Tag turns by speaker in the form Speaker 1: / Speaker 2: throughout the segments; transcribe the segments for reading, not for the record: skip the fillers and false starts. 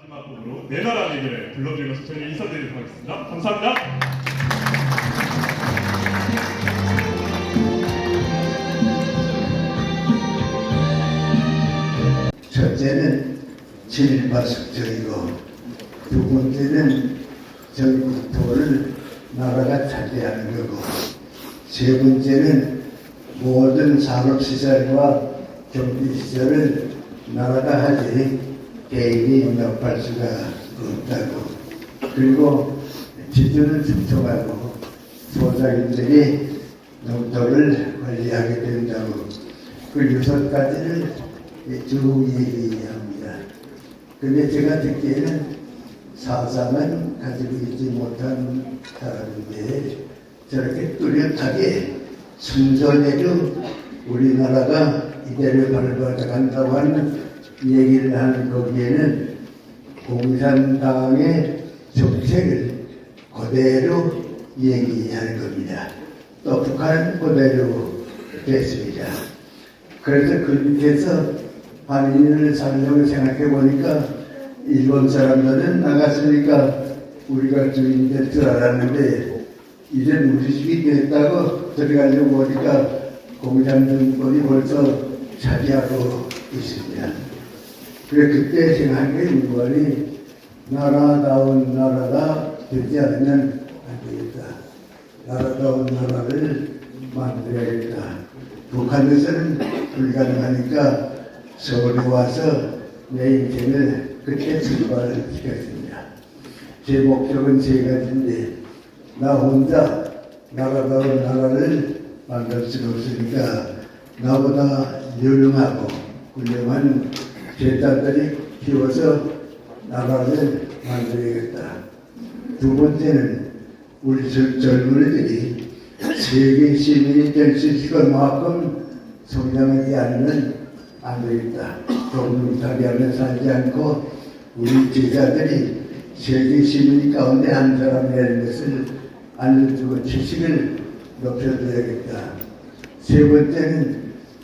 Speaker 1: 마지막 곡으로 내 나라 얘기를 불러드리면서 저희는 인사드리도록 하겠습니다. 감사합니다.
Speaker 2: 첫째는 친일파석적이고 두 번째는 전국토를 나라가 차지하는 거고 세 번째는 모든 산업시설과 경비시설을 나라가 하지 개인이 영납할 수가 없다고, 그리고 지주를 집중하고 소작인들이 농토를 관리하게 된다고, 그 여섯 가지를 쭉 얘기합니다. 근데 제가 듣기에는 사상은 가지고 있지 못한 사람인데 저렇게 뚜렷하게 순서대로 우리나라가 이대로 밟아가 간다고 하는 얘기를 하는 거기에는 공산당의 정책을 그대로 얘기하는 겁니다. 또 북한은 그대로 됐습니다. 그래서 그 밑에서 한인을 살려고 생각해 보니까 일본 사람들은 나갔으니까 우리가 주인이 될 줄 알았는데 이제 우리 집이 됐다고 들어가려고 보니까 공산정권이 벌써 차지하고 있습니다. 그래 그때 생각한 게 일본이 나라다운 나라가 되지 않으면 안 되겠다. 나라다운 나라를 만들어야겠다. 북한에서는 불가능하니까 서울에 와서 내 인생을 그때 출발시켰습니다. 제 목적은 세 가지인데 나 혼자 나라다운 나라를 만들 수는 없으니까 나보다 유능하고 훌륭한 제자들이 키워서 나라를 만들어야겠다. 두 번째는 우리 젊은이들이 세계 시민이 될 수 있을 만큼 성장하지 않으면 안 되겠다. 동등타리하며 살지 않고 우리 제자들이 세계 시민 가운데 한 사람이라는 것을 알려주고 지식을 높여줘야겠다. 세 번째는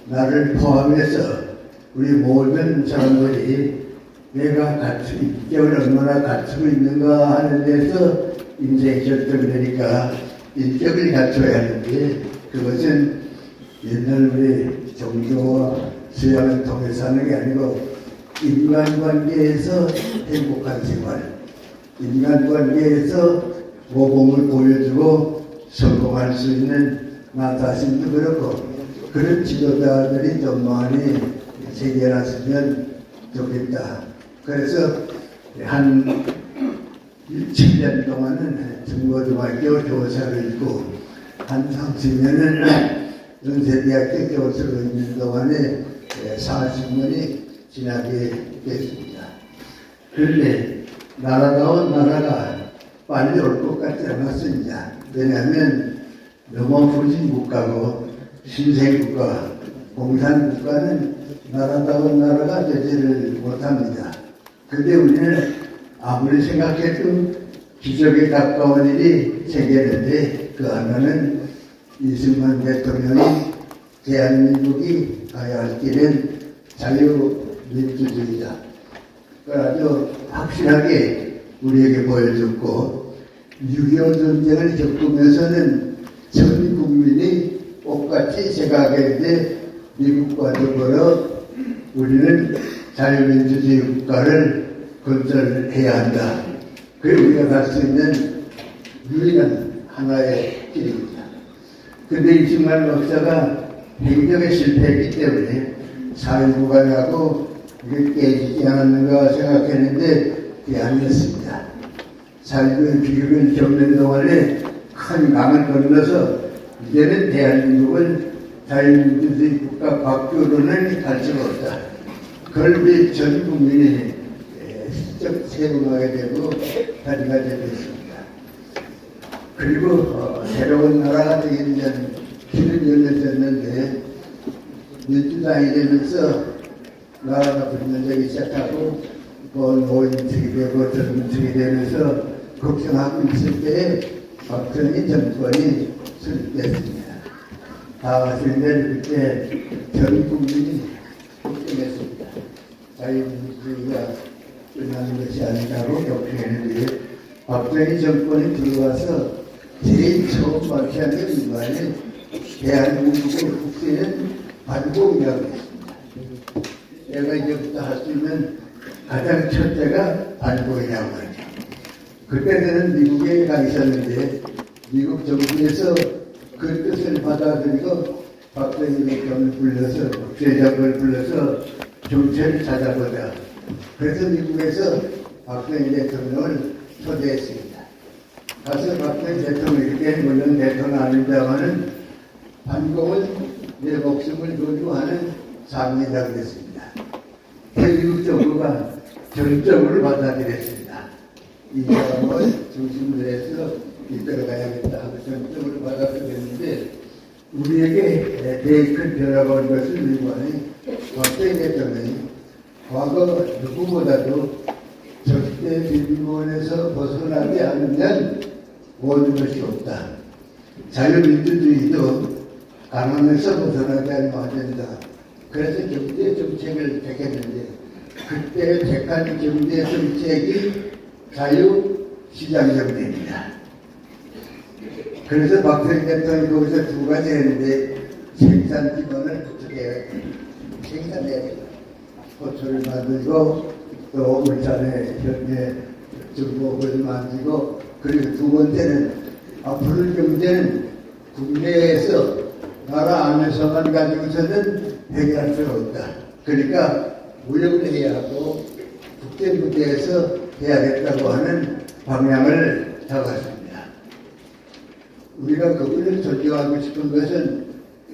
Speaker 2: 나를 포함해서 우리 모든 사람들이 내가 인격을 얼마나 갖추고 있는가 하는 데서 인생 결정되니까 인격을 갖춰야 하는데 그것은 옛날 우리 종교와 수양을 통해서 하는 게 아니고 인간관계에서 행복한 생활, 인간관계에서 모범을 보여주고 성공할 수 있는 나 자신도 그렇고 그런 지도자들이 좀 많이 생겨났으면 좋겠다. 그래서 한 7년 동안은 중고등학교 교사를 있고 한 30년은 연세대학교 교수로 있는 동안에 40년이 지나게 됐습니다. 그런데 나라다운 나라가 빨리 올 것 같지 않았습니다. 왜냐하면 너무 후진 국가고 신생국가, 공산국가는 나라다운 나라가 되지를 못합니다. 그런데 우리는 아무리 생각해도 기적에 가까운 일이 생겼는데 그 하나는 이승만 대통령이 대한민국이 가야 할 길은 자유민주주의다. 그걸 아주 확실하게 우리에게 보여줬고 6.25 전쟁을 겪으면서는 전 국민이 똑같이 생각했는데 미국과 더불어 우리는 자유민주주의 국가를 건설해야 한다. 그게 우리가 갈 수 있는 유일한 하나의 길입니다. 그런데 이승만 목사가 행정에 실패했기 때문에 사회부관하고 이게 깨지지 않았는가 생각했는데 그게 아니었습니다. 사회부의 비극을 겪는 동안에 큰 강을 건너서 이제는 대한민국을 자유민주주의 국가 밖으로는 갈 수가 없다. 그걸 우리 전 국민이 직접 세금하게 되고 다짐하게 됐습니다. 그리고 새로운 나라가 되기 위한 길을 열렸었는데 민주당이 되면서 나라가 분열되기 시작하고 노인층이 되고 젊은층이 되면서 걱정하고 있을 때에 박정희 정권이 수립됐습니다. 다 아시는 그때 전 국민이 걱정했습니다. 자유민주주의가 끝나는 것이 아니라고 경고했는데 박정희 정권이 들어와서 제일 처음 발표한 게 이번에 대한민국의 국세는 반공이라고 했습니다. 내가 이제부터 할 수 있는 가장 첫째가 반공이라고 하죠. 그때는 미국에 가 있었는데 미국 정부에서 그 뜻을 받아들이고 박정희 대통령을 불러서 국제장을 불러서 정체를 찾아보자. 그래서 미국에서 박정희 대통령을 초대했습니다. 가서 박정희 대통령에게 물론 대통령 아닙니다마는 반공은 내 목숨을 걸고 하는 사람이라고 했습니다. 미국 정부가 전적으로 받아들였습니다. 이 사람을 중심으로 해서 이끌어가야겠다 하고 전적으로 받아들였는데 우리에게 제일 큰 변화가 온 것은 이번에 박정희 대통령이 과거 누구보다도 절대 비밀원에서 벗어나지 않으면 모든 것이 없다. 자유민주주의도 강함에서 벗어나지 않으면 안 된다. 그래서 경제 정책을 택했는데 그때 택한 경제 정책이 자유시장 경제입니다. 그래서 박정희 대통령이 거기서 두 가지 했는데 생산 기반을 구축해야 생산해야 된다. 호수를 만들고 또 울산에 현재 중국을 만들고 그리고 두 번째는 앞으로 경제는 국내에서 나라 안에서만 가지고서는 해결할 수가 없다. 그러니까 무역을 해야 하고 국제 무대에서 해야겠다고 하는 방향을 잡았습니다. 우리가 그분을 존경하고 싶은 것은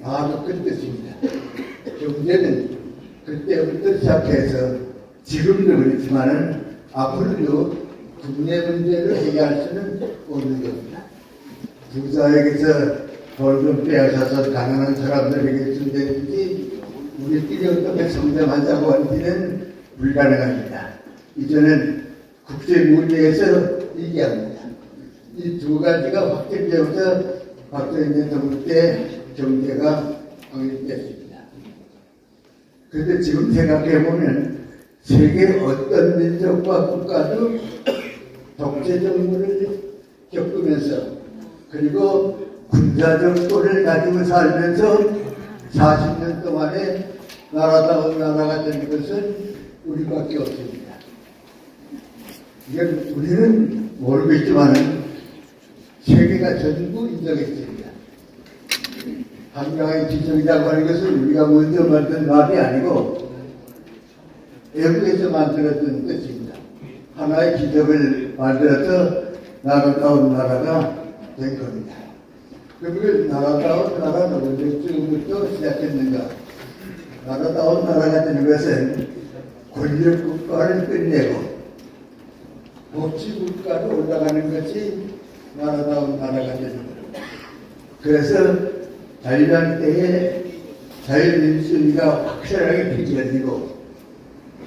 Speaker 2: 아주 큰 뜻입니다. 경제는 그때부터 시작해서 지금도 그렇지만은 앞으로도 국내 문제를 해결할 수는 없는 겁니다. 부자에게서 벌금 빼앗아서 가난한 사람들에게 준다든지 우리끼리 어떻게 성장하자고 하기는 불가능합니다. 이제는 국제 무대에서 얘기합니다. 이 두 가지가 확정되어서 박정희 대통령 때 경제가 확립됐습니다. 그런데 지금 생각해보면 세계 어떤 민족과 국가도 독재 정부를 겪으면서 그리고 군사 정권을 가지고 살면서 40년 동안에 나라다운 나라가 된 것은 우리밖에 없습니다. 이건 우리는 모르겠지만 세계가 전부 인정했습니다. 한강의 지정이라고 하는 것은 우리가 먼저 만든 말이 아니고 외국에서 만들었던 뜻입니다. 하나의 기적을 만들어서 나라다운 나라가 된 겁니다. 그러면 나라다운 나라는 언제쯤부터 시작했는가? 나라다운 나라가 되는 것은 권력국가를 끝내고 복지국가로 올라가는 것이 나라다운 나라가 되는 겁니다. 그래서 자유당 때에 자유민주주의가 확실하게 펼쳐지고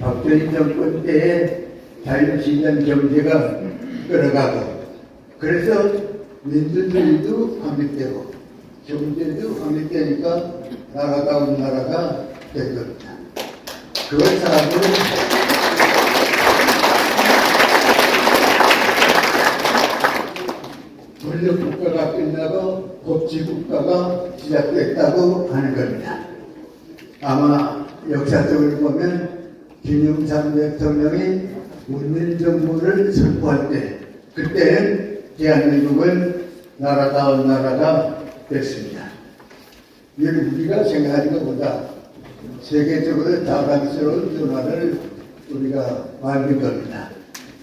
Speaker 2: 박정희 정권 때에 자유시장 경제가 끌어가고 그래서 민주주의도 확립되고 경제도 확립되니까 나라다운 나라가 된 겁니다. 그걸 사람들은 권력국가가 끝나고 법치국가가 시작됐다고 하는 겁니다. 아마 역사적으로 보면 김영삼 대통령이 문민정부를 선포할 때 그때는 대한민국은 나라다운 나라가 됐습니다. 이건 우리가 생각하는 것보다 세계적으로 자랑스러운 변화를 우리가 만든 겁니다.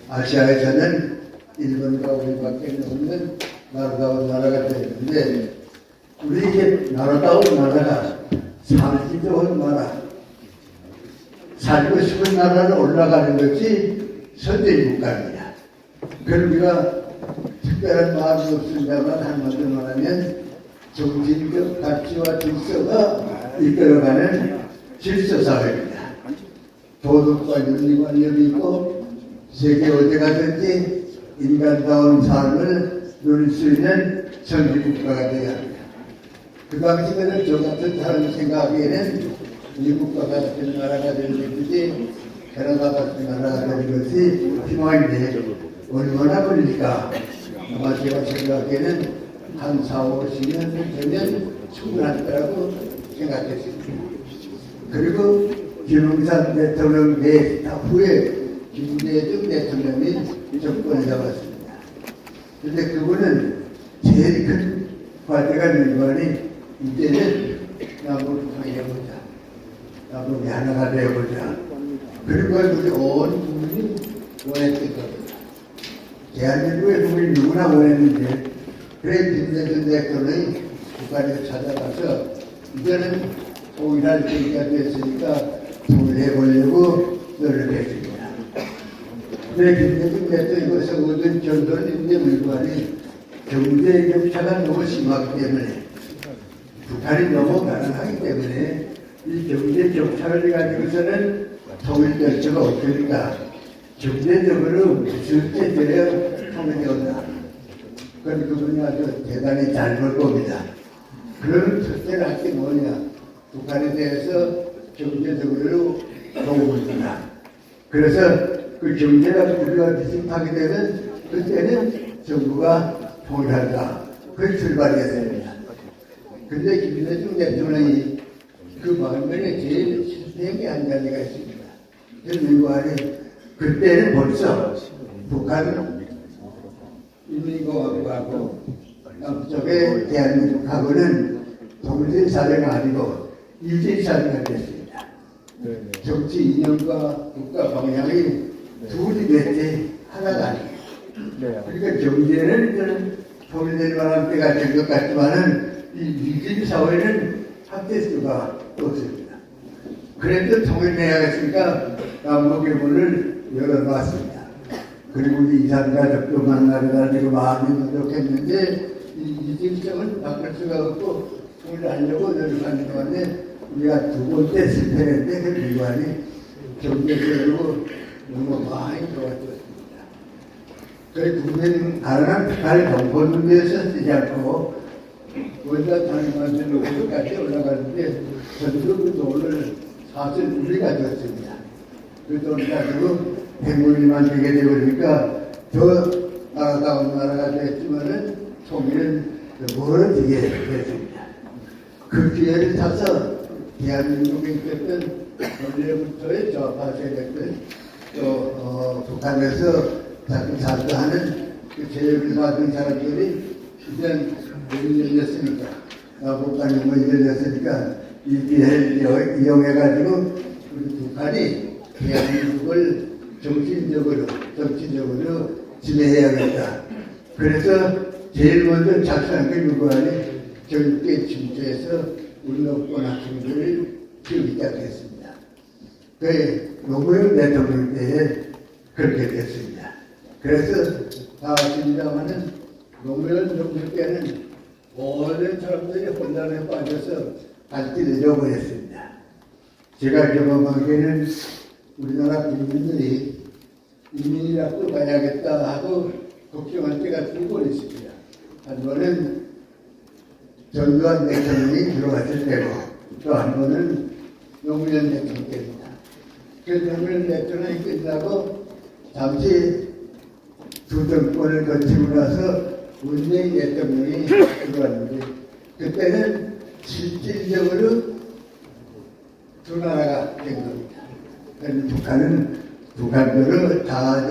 Speaker 2: 아시아에서는 일본과 우리밖에 없는 나라다운 나라가 되는데 우리 이제 나라다운 나라가 살기 좋은 나라, 살고 싶은 나라로 올라가는 것이 선진국가입니다. 그럼 우리가 특별한 마음이 없습니다만 한마디로 말하면 정신적 가치와 질서가 이끌어가는 질서사회입니다. 도덕과 윤리관념이 있고 세계 어디 가든지 인간다운 삶을 누릴 수 있는 선진국가가 되어야 합니다. 그 당시에는 저 같은 사람이 생각하기에는 미국과 같은 나라가 되는 것이지 캐나다 같은 나라가 되는 것이 희망인데 얼마나 걸릴까? 아마 제가 생각하기에는 한 4, 50년 되면 충분할 거라고 생각했습니다. 그리고 김영삼 대통령 내타 후에 김대중 대통령이 정권을 잡았습니다. 그런데 그분은 제일 큰 과제가 민관이 이제는 남북 통일해보자, 남북이 하나가 되어보자. 그리고 우리 온 국민이 원했던 겁니다. 대한민국의 국민이 누구나 원했는데, 그래 김대중 대통령이 북한에 찾아가서 이제는 통일할 때가 됐으니까 통일해보려고 노력했습니다. 그래 김대중 대통령에서 얻은 결론인데 불구하니 경제 격차가 너무 심하기 때문에 북한이 너무 가난하기 때문에 이 경제 격차를 가지고서는 통일 결정가 없으니까 경제적으로 실제 되어 통일되었다. 그건 그분이 아주 대단히 잘 볼 겁니다. 그런 첫째를 할 게 뭐냐? 북한에 대해서 경제적으로 도움을 주라. 그래서 그 경제가 우리가 비슷하게 되면 그때는 정부가 통일한다. 그 출발이었습니다. 근데 김대중 대통령이 그 방면에 제일 실패한 게 한 가지가 있습니다. 그리고 그때는 벌써 북한 인민공화국하고 남쪽의 대한민국하고는 동질 사회가 아니고 일제 사회가 됐습니다. 정치 이념과 국가 방향이 둘이 됐지 하나가 아니에요. 그러니까 경제는 저는 통일될 만한 때가 될 것 같지만은 이 일제 사회는 합될 수가 없습니다. 그래도 통일해야겠으니까 남북의 문을 열어놨습니다. 그리고 우리 2, 3가족도 만나가지고 마음이 노력했는데 이 일정을 바꿀 수가 없고 통일하려고 노력하는 동안에 우리가 두 번째 실패했는데 그 미관이 경제적으로 너무 많이 도와줬습니다. 그 국민 가난한 북한을 정보를 위해서 쓰지 않고 원자 탄핵만세 노고까지 올라가는데 전부 그 돈을 사실 우리가 줬습니다. 그 돈을 가지고 해물이 만들게 되버리니까 더 나라다운 나라가 됐지만은 통일은 멀어지게 됐습니다. 그 기회를 타서 대한민국에 있었던 원래부터의 좌파 세력들 또 북한에서 자꾸 자주하는 그 제약을 받은 사람들이 이제 문이 열렸으니까 나복간이 문이 열렸으니까 이 기회를 이용해가지고 우리 북한이 대한민국을 정신적으로 정치적으로 지배해야겠다. 그래서 제일 먼저 작성한 게 누구하니 절대 침투해서 울렁권 학생들을 키우기 시작했습니다. 그 노무현 대통령 때에 그렇게 됐습니다. 그래서 다 아십니다마는 노무현 정부 때는 모든 사람들이 혼란에 빠져서 발길을 잃어버렸습니다. 제가 경험하기에는 우리나라 국민들이 이민이라도 가야겠다 하고 걱정할 때가 두 번 있습니다. 한 번은 전두환 대통령이 들어왔을 때고 또 한 번은 노무현 대통령 때입니다. 그 노무현 대통령이 끝나고 잠시 두 정권을 거치고 나서 문재인 대통령이 들어왔는데 그때는 실질적으로 두 나라가 된 겁니다. 북한은 북한대로 다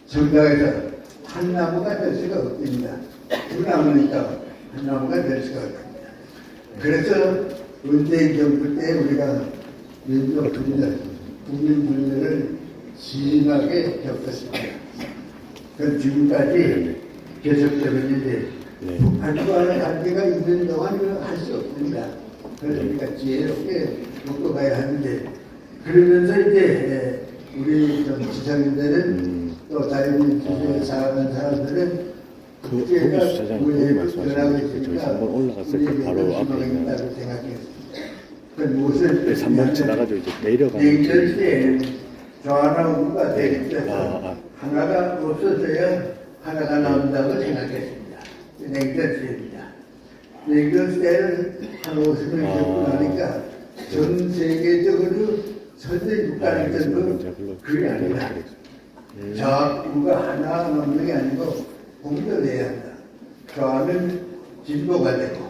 Speaker 2: 정당에서 한 나무가 될 수가 없습니다. 두 나무니까 한 나무가 될 수가 없습니다. 그래서 문재인 정부 때 우리가 민족 분열, 국민 분열을 심하게 겪었습니다. 그 지금까지 계속되고 있는데 북한과의 관계가 있는 동안은 할 수 없습니다. 그래서 우리가 지혜롭게 먹고 가야 하는데 그러면서 이제 우리 좀 지성인들은 또 자유민주주의에 살아가는 사람들은 국제가 우리의 변하고 있으니까
Speaker 3: 올라갔을 때 바로 앞에 있는
Speaker 2: 생각했습니다. 그 무엇을
Speaker 3: 3번 지나가지고 이제 내려가는
Speaker 2: 냉전 때 조화나 우가 대립돼서 하나가 없어져야 하나가 나온다고 생각했습니다. 냉전 때입니다. 냉전 때를 한 50년 겪고 나니까 전 세계적으로 선진 국가는 전부 그게 아니라 좌우가 하나 남는 게 아니고 공존해야 한다. 좌는 진보가 되고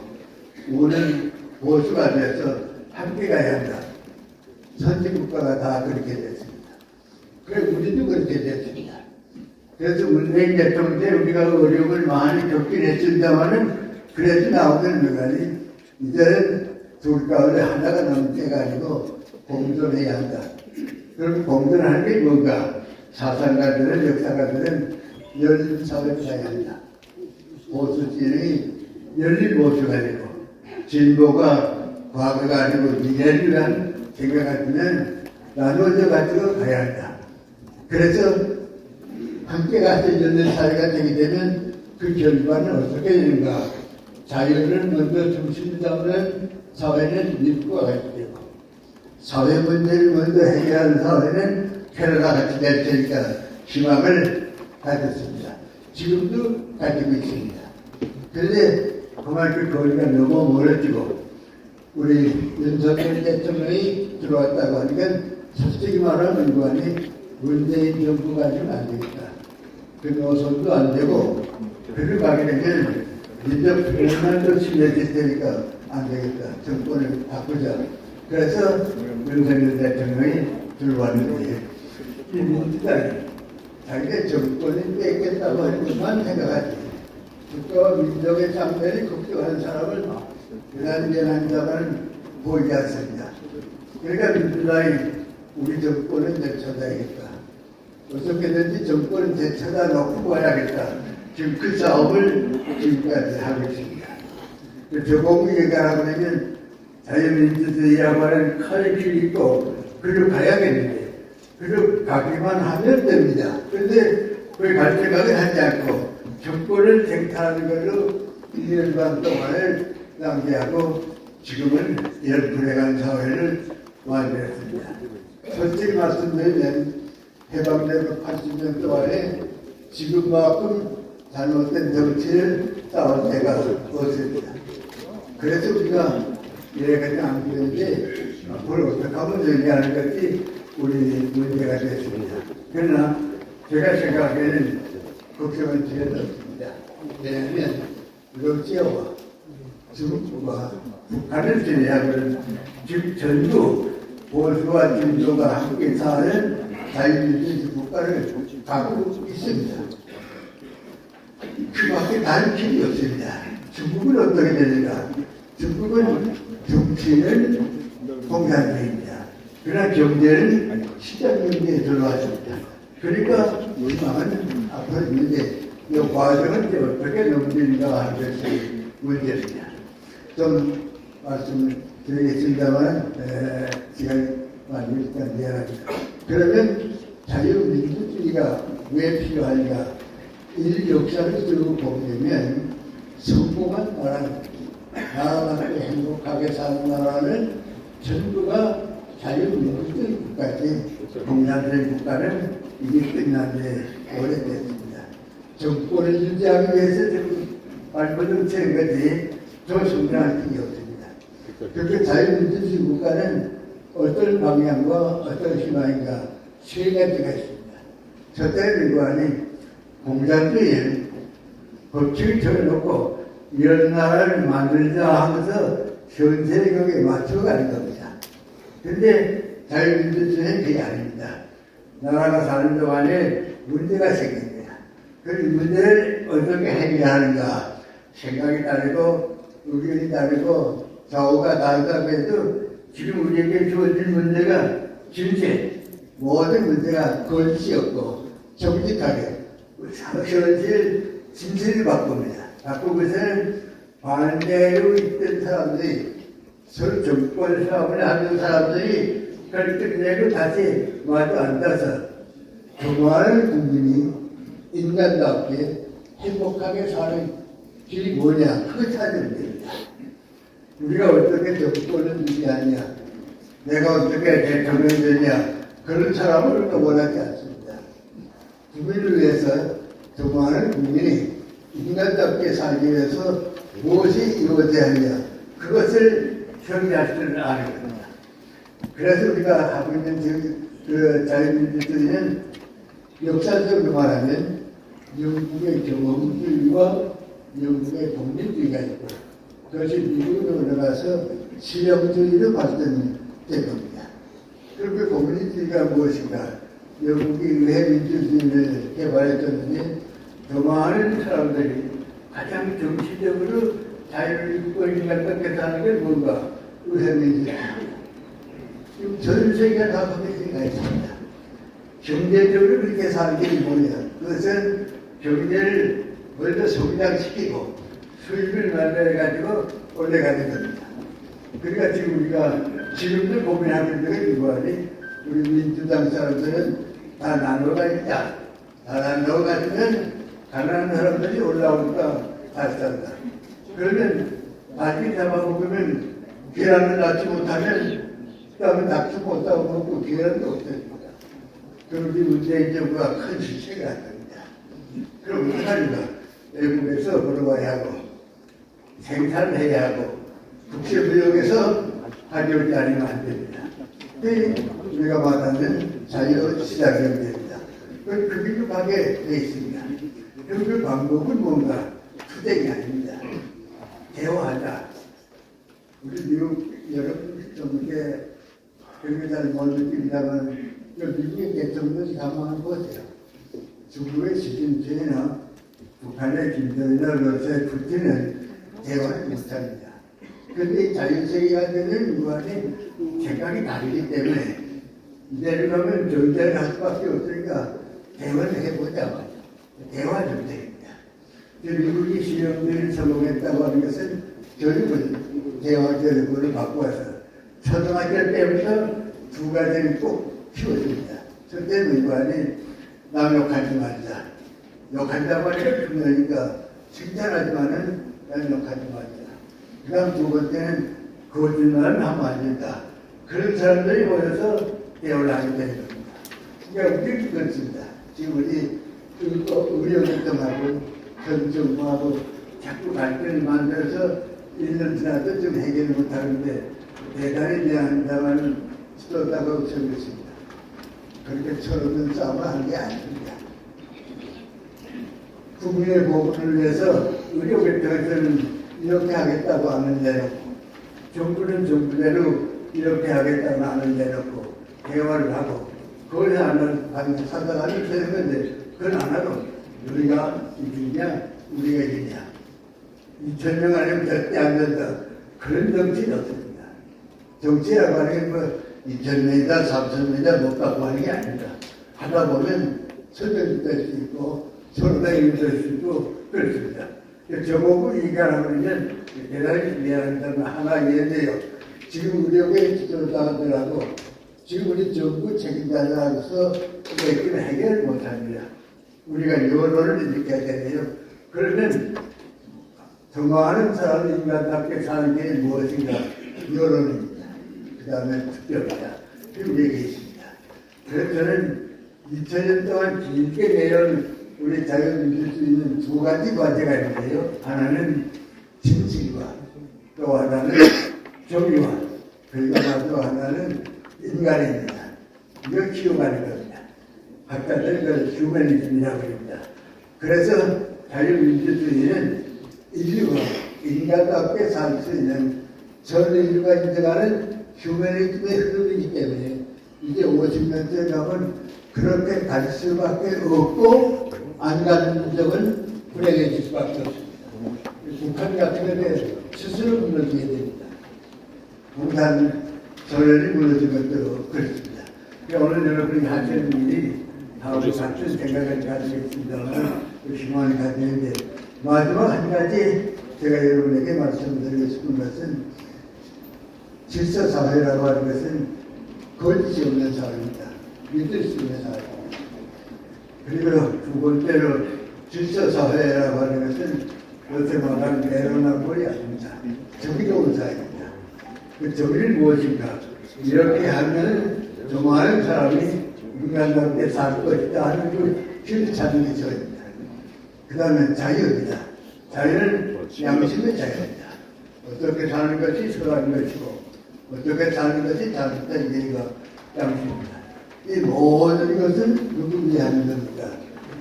Speaker 2: 우는 보수가 돼서 함께 가야 한다. 선진 국가가 다 그렇게 됐습니다. 그래 우리도 그렇게 됐습니다. 그래서 문재인 대통령 때 우리가 어려움을 많이 겪긴 했습니다만은 그래도 나오는 명안이 이제는 둘 가운데 하나가 남을 때가 아니고 공존해야 한다. 그럼 공존하는 게 뭔가? 사상가들은 역사가들은 열린 사회를 가야 한다. 보수 진영이 열린 보수가 되고 진보가 과거가 아니고 미래를 위한 생각하면 나누어져 가지고 가야 한다. 그래서 함께 같이 열린 사회가 되게 되면 그 결과는 어떻게 되는가? 자유를 먼저 중심을 잡는 사회는 밀과 같이 되고 사회 문제를 먼저 해결하는 사회는 캐나다 같이 될 테니까 희망을 가졌습니다. 지금도 가지고 있습니다. 그런데 그만큼 거리가 너무 멀어지고 우리 윤석열 대통령이 들어왔다고 하니까 솔직히 말하면 의관이 문재인 정부 가지고는 안 되겠다. 그 노선도 안 되고 그를 가게 되면 민족 평화도 심해질 테니까 안 되겠다. 정권을 바꾸자. 그래서 윤석열 대통령이 들어왔는데 이 민주당이 자기의 정권을 뺏겠다고 하는 것만 생각하지 국가와 민족의 장래를 걱정하는 사람을 그런 자만은 보이지 않습니다. 그러니까 민주당이 우리 정권을 되찾아야겠다. 어떻게든지 정권을 되찾아 놓고 가야겠다. 지금 그 싸움을 지금까지 하고 있습니다. 저공익이라고 하면 자유민주주의라고 하는 칼을 길고 그리고 가야겠는데 그리고 가기만 하면 됩니다. 그런데 그 갈 생각을 하지 않고 정권을 쟁탈하는 걸로 1년 반 동안을 낭비하고 지금은 이런 불행한 사회를 만들었습니다. 솔직히 말씀드리면 해방되고 80년 동안에 지금만큼 잘못된 정치를 싸울 때가 없습니다. 그래서 우리가 이래까지 안 되는데 앞으로 어떻게 하면 정리하는 것이 우리 문제가 되었습니다. 그러나 제가 생각하기에는 걱정은 필요도 없습니다. 왜냐하면 러시아와 중국과 북한을 제외하고는 지금 전부 보수와 진보가 함께 사는 자유민주주의 국가를 갖고 있습니다. 그밖에 다른 길이 없습니다. 중국은 어떻게 되는가? 중국은 정치는 공산주의입니다. 그러나 경제는 시장 경제에 들어왔습니다. 그러니까 희망은 앞으로 있는데 이 과정은 이제 어떻게 넘기는가 하는 것이 문제입니다. 좀 말씀을 드리겠습니다만 시간이 많이 있으니까 미안합니다. 그러면 자유민주주의가 왜 필요한가? 이 역사를 들고 보면 성공한 나라, 나라만큼 행복하게 사는 나라는 전부가 자유민주주의 국가지 공산주의 국가는 이게 끝난 지 오래됐습니다. 정권을 유지하기 위해서 지금 발버둥 치는 거지 더 성장할 필요 없습니다. 그렇게 자유민주주의 국가는 어떤 방향과 어떤 희망인가 세 가지가 있습니다. 첫째는 이거아니 공산주의는 법칙을 정해놓고 이런 나라를 만들자 하면서 전 세계에 맞춰가는 겁니다. 그런데 자유민주주의는 그게 아닙니다. 나라가 사는 동안에 문제가 생깁니다. 그 문제를 어떻게 해결하는가 생각이 다르고 의견이 다르고 좌우가 다르다고 해도 지금 우리에게 주어진 문제가 진실 모든 문제가 거짓이었고 정직하게 현실 진실을 바꿉니다. 바꾸고서는 반대로 있던 사람들이 서로 정권 싸움을 하는 사람들이 그걸 끝내고 다시 마주 앉아서 정말 국민이 인간답게 행복하게 사는 길이 뭐냐 그거 찾으면 됩니다. 우리가 어떻게 정권을 유지하냐 내가 어떻게 대통령이 되냐 그런 사람을 원하지 않습니다. 국민을 위해서 정말 국민이 인간답게 살기 위해서 무엇이 이루어져야 하냐 그것을 정리할 줄 아는 겁니다. 그래서 우리가 하고 있는 그 자유민주주의는 역사적으로 말하면 영국의 경험주의와 영국의 독립주의가 있고 그것이 미국으로 들어가서 실용주의로 발전된 겁니다. 그리고 그 독립주의가 무엇인가? 영국이 의회 민주주의를 개발했었는데 더 많은 사람들이 가장 정치적으로 자유를 입고 인간답게 사는 게 뭔가? 의회 민주주의입니다. 지금 전 세계가 다 그렇게 생각했습니다. 경제적으로 그렇게 사는 게 뭐냐? 그것은 경제를 먼저 성장시키고 수입을 만들어가지고 올라가는 겁니다. 그러니까 지금 우리가 지금도 고민하고 있는 게 이거니 우리 민주당 사람들은 다 나눠가 있다. 다 나눠가지면 가난한 사람들이 올라오니까 잘 산다. 그러면 나중에 잡아먹으면 계란을 낳지 못하면 그다음에 낳지 못하고 먹고 계란도 없습니다. 그럼 우리 문재인 정부가 큰 실책을 한 겁니다. 그럼 하나님가 외국에서 벌어와야 하고 생산을 해야 하고 국제무역에서 가져오지 않으면 안 됩니다. 그게 우리가 말하는 자유시장경제입니다. 그 비급하게 되어 있습니다. 그럼 그 방법은 뭔가 투쟁이 아닙니다. 대화하자. 우리 미국 여러분 좀 이렇게 그렇게 잘 못 느낍니다만 미국의 대통령이 가만 보세요. 중국의 시진핑이나 북한의 김정일이나 러시아의 푸틴은 대화를 못합니다. 그런데 자연세계가 되는 무한히 생각이 다르기 때문에 이대로 가면 전쟁을 할 수밖에 없으니까 대화를 해보자 말이죠. 대화 정책입니다. 미국이 실험들을 성공했다고 하는 것은 교육을 대화 교육을 바꾸어서 초등학교 때부터 두 가지를 꼭 키워줍니다. 첫째는 무한히 남 욕하지 말자. 욕한다고 하니까 중요하니까 칭찬하지만은 난 욕하지 말자. 그 다음 두 번째는 거짓말은 하면 안 된다. 그런 사람들이 모여서 대화를 하게 되는 겁니다. 그러니까 우리 그렇습니다. 지금 우리 의료활동하고 전 정부하고 자꾸 갈등을 만들어서 1년 지나도 좀 해결을 못하는데 대단히 미안합니다만 수도다고 생겼습니다. 그렇게 철없는 싸움을 하는 게 아닙니다. 국민의 보호를 위해서 의료계통에서는 이렇게 하겠다고 하는 데놓고 정부는 정부대로 이렇게 하겠다고 하는 데놓고 대화를 하고 그걸 하는 사다가는 되는 건데 그건 안 하고 우리가 이기냐 우리가 이기냐 2000년 안에 절대 안 된다. 그런 정치는 없습니다. 정치라고 하는 게 뭐 2000년이다 3000년이다 못 갖고 하는 게 아닙니다. 하다 보면 선정이 될 수 있고 서로가 힘들 수 있고 그렇습니다. 저보고 얘기하라고 하면 대단히 미안합니다만 하나 이해돼요. 지금 우리에게 지도자들하고 지금 우리 정부 책임자들하고서 이걸 해결을 못합니다. 우리가 여론을 일으켜야 되네요. 그러면 더 많은 사람이 인간답게 사는 게 무엇인가? 여론입니다. 그 다음에 투표입니다. 그리고 얘기 있습니다. 그래서 저는 2000년 동안 길게 내려온 우리 자유민주주의는 두 가지 과제가 있는데요. 하나는 진실과 또 하나는 정의와 그리고 또 하나는 인간입니다. 이걸 키워가는 겁니다. 학자들 그 휴머니즘이라고 합니다. 그래서 자유민주주의는 인류가 인간답게 살 수 있는 전 인류가 인정하는 휴머니즘의 흐름이기 때문에 이제 50년째 가면 그렇게 갈 수밖에 없고 안 가는 적은 불행해질 수밖에 없습니다. 북한 같은 경우에 스스로 무너지게 됩니다. 북한 소련이 무너진 것도 그렇습니다. 오늘 여러분이 하시는 일이 다음과 같은 생각을 가지겠습니다만 희망을 가지는데 마지막 한 가지 제가 여러분에게 말씀드리고 싶은 것은 질서사회라고 하는 것은 거짓이 없는 사회입니다. 믿을 수 있는 사회입니다. 그리고 두 번째로 질서사회라고 하는 것은 요새 말하는 내로남불이 아닙니다. 정의로운 사회입니다. 그 정의는 무엇인가? 이렇게 하면 더 많은 사람이 인간답게 살 것이다 하는 그 길을 찾는 게 저입니다. 그 다음에 자유입니다. 자유는 양심의 자유입니다. 어떻게 사는 것이 선한 것이고 어떻게 사는 것이 자기다 이게가 양심입니다. 이 모든 것은 누구 위한 겁니다.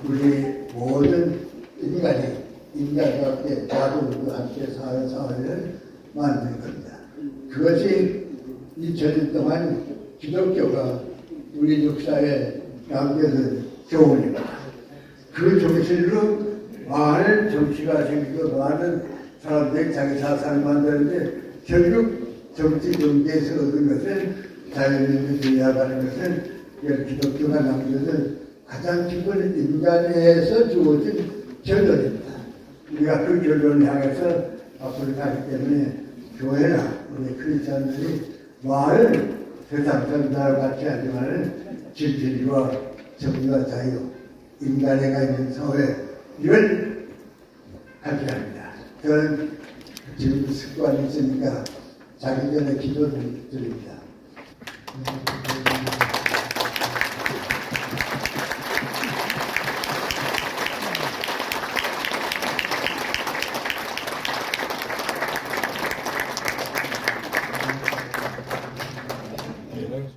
Speaker 2: 우리 모든 인간과 함께 자동과 함께 사회를 만드는 겁니다. 그것이 2000년 동안 기독교가 우리 역사에 남겨둔 교훈입니다. 그 정신으로 많은 정치가 생기고 많은 사람들이 자기 사상을 만드는데 결국 정치 경제에서 얻은 것은 자연민주주의라는 것은 기독교가 남겨둔 가장 기본 인간에서 주어진 결론입니다. 우리가 그 결론을 향해서 앞으로 가기 때문에 교회나 우리 크리스찬들이 많은 세상 전사와 같이 하지만은 진실과 정의와 자유, 인간애가 있는 사회 이걸 같이 합니다. 저는 지금 습관이 있으니까 자기 전에 기도를 드립니다.